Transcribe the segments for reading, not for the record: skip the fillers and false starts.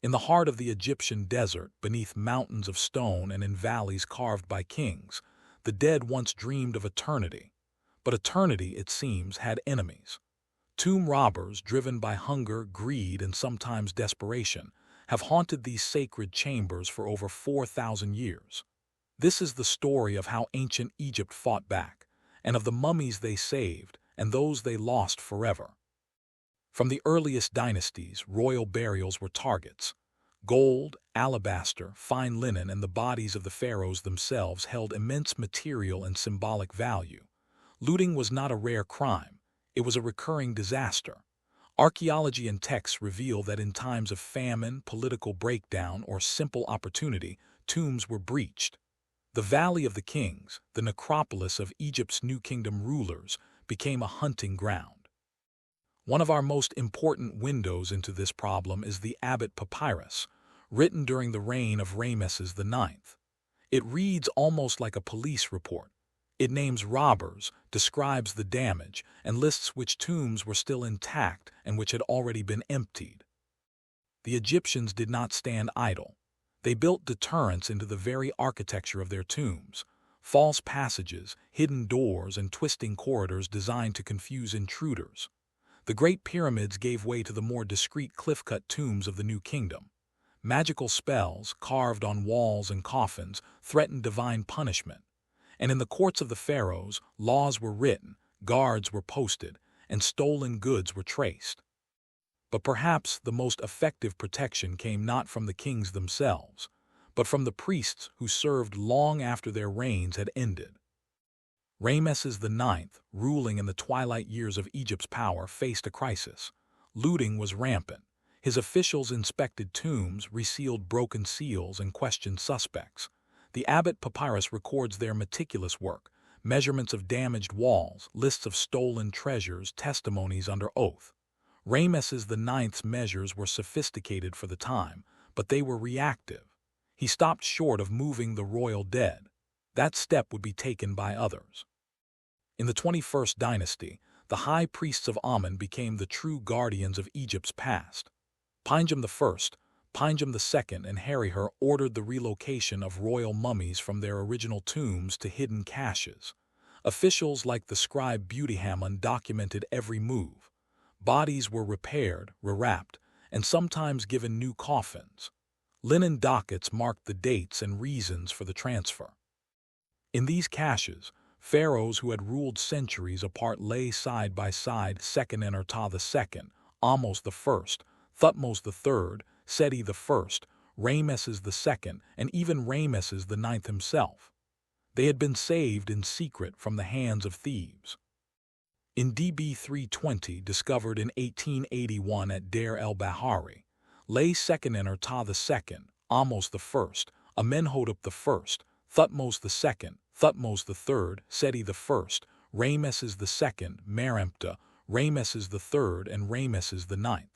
In the heart of the Egyptian desert, beneath mountains of stone and in valleys carved by kings, the dead once dreamed of eternity. But eternity, it seems, had enemies. Tomb robbers, driven by hunger, greed, and sometimes desperation, have haunted these sacred chambers for over 4,000 years. This is the story of how ancient Egypt fought back, and of the mummies they saved and those they lost forever. From the earliest dynasties, royal burials were targets. Gold, alabaster, fine linen, and the bodies of the pharaohs themselves held immense material and symbolic value. Looting was not a rare crime. It was a recurring disaster. Archaeology and texts reveal that in times of famine, political breakdown, or simple opportunity, tombs were breached. The Valley of the Kings, the necropolis of Egypt's New Kingdom rulers, became a hunting ground. One of our most important windows into this problem is the Abbot Papyrus, written during the reign of Ramesses IX. It reads almost like a police report. It names robbers, describes the damage, and lists which tombs were still intact and which had already been emptied. The Egyptians did not stand idle. They built deterrents into the very architecture of their tombs, false passages, hidden doors, and twisting corridors designed to confuse intruders. The Great Pyramids gave way to the more discreet cliff-cut tombs of the New Kingdom. Magical spells, carved on walls and coffins, threatened divine punishment. And in the courts of the pharaohs, laws were written, guards were posted, and stolen goods were traced. But perhaps the most effective protection came not from the kings themselves, but from the priests who served long after their reigns had ended. Ramesses IX, ruling in the twilight years of Egypt's power, faced a crisis. Looting was rampant. His officials inspected tombs, resealed broken seals, and questioned suspects. The Abbot Papyrus records their meticulous work, measurements of damaged walls, lists of stolen treasures, testimonies under oath. Ramesses IX's measures were sophisticated for the time, but they were reactive. He stopped short of moving the royal dead. That step would be taken by others. In the 21st dynasty, the high priests of Amun became the true guardians of Egypt's past. Pinjam I, Pinjam II, and Khafre ordered the relocation of royal mummies from their original tombs to hidden caches. Officials like the scribe Beautyhamun documented every move. Bodies were repaired, rewrapped, and sometimes given new coffins. Linen dockets marked the dates and reasons for the transfer. In these caches, pharaohs who had ruled centuries apart lay side by side: Seqenenre II, Ahmose I, Thutmose III, Seti I, Ramesses II, and even Ramesses IX himself. They had been saved in secret from the hands of thieves. In DB 320, discovered in 1881 at Deir el-Bahari, lay Seqenenre II, Ahmose I, Amenhotep I, Thutmose II, Thutmose III, Seti I, Ramesses II, Meremptah, Ramesses III, and Ramesses IX.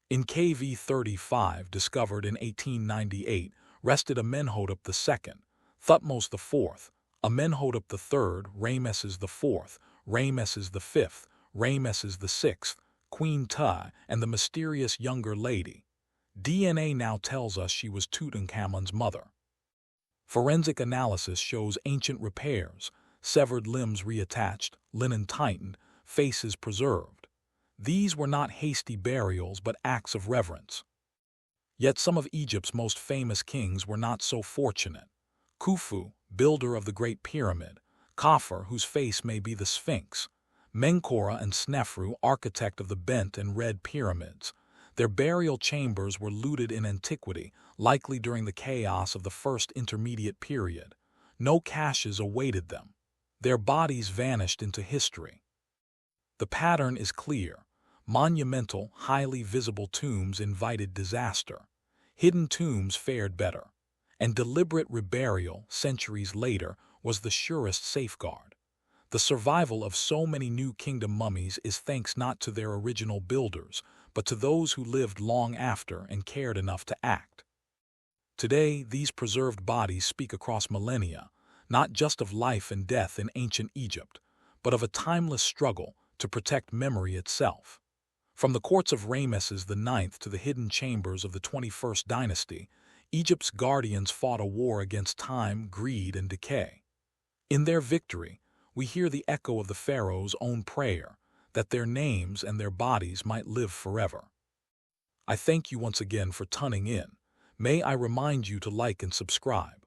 In KV 35, discovered in 1898, rested Amenhotep II, Thutmose IV, Amenhotep III, Ramesses IV, Ramesses V, Ramesses VI, Queen Tut, and the mysterious younger lady. DNA now tells us she was Tutankhamun's mother. Forensic analysis shows ancient repairs, severed limbs reattached, linen tightened, faces preserved. These were not hasty burials but acts of reverence. Yet some of Egypt's most famous kings were not so fortunate. Khufu, builder of the Great Pyramid; Khafre, whose face may be the Sphinx; Menkaure and Snefru, architect of the bent and red pyramids. Their burial chambers were looted in antiquity, likely during the chaos of the First Intermediate Period. No caches awaited them. Their bodies vanished into history. The pattern is clear. Monumental, highly visible tombs invited disaster. Hidden tombs fared better. And deliberate reburial, centuries later, was the surest safeguard. The survival of so many New Kingdom mummies is thanks not to their original builders, but to those who lived long after and cared enough to act. Today, these preserved bodies speak across millennia, not just of life and death in ancient Egypt, but of a timeless struggle to protect memory itself. From the courts of Ramesses IX to the hidden chambers of the 21st dynasty, Egypt's guardians fought a war against time, greed, and decay. In their victory, we hear the echo of the pharaoh's own prayer, that their names and their bodies might live forever. I thank you once again for tuning in. May I remind you to like and subscribe.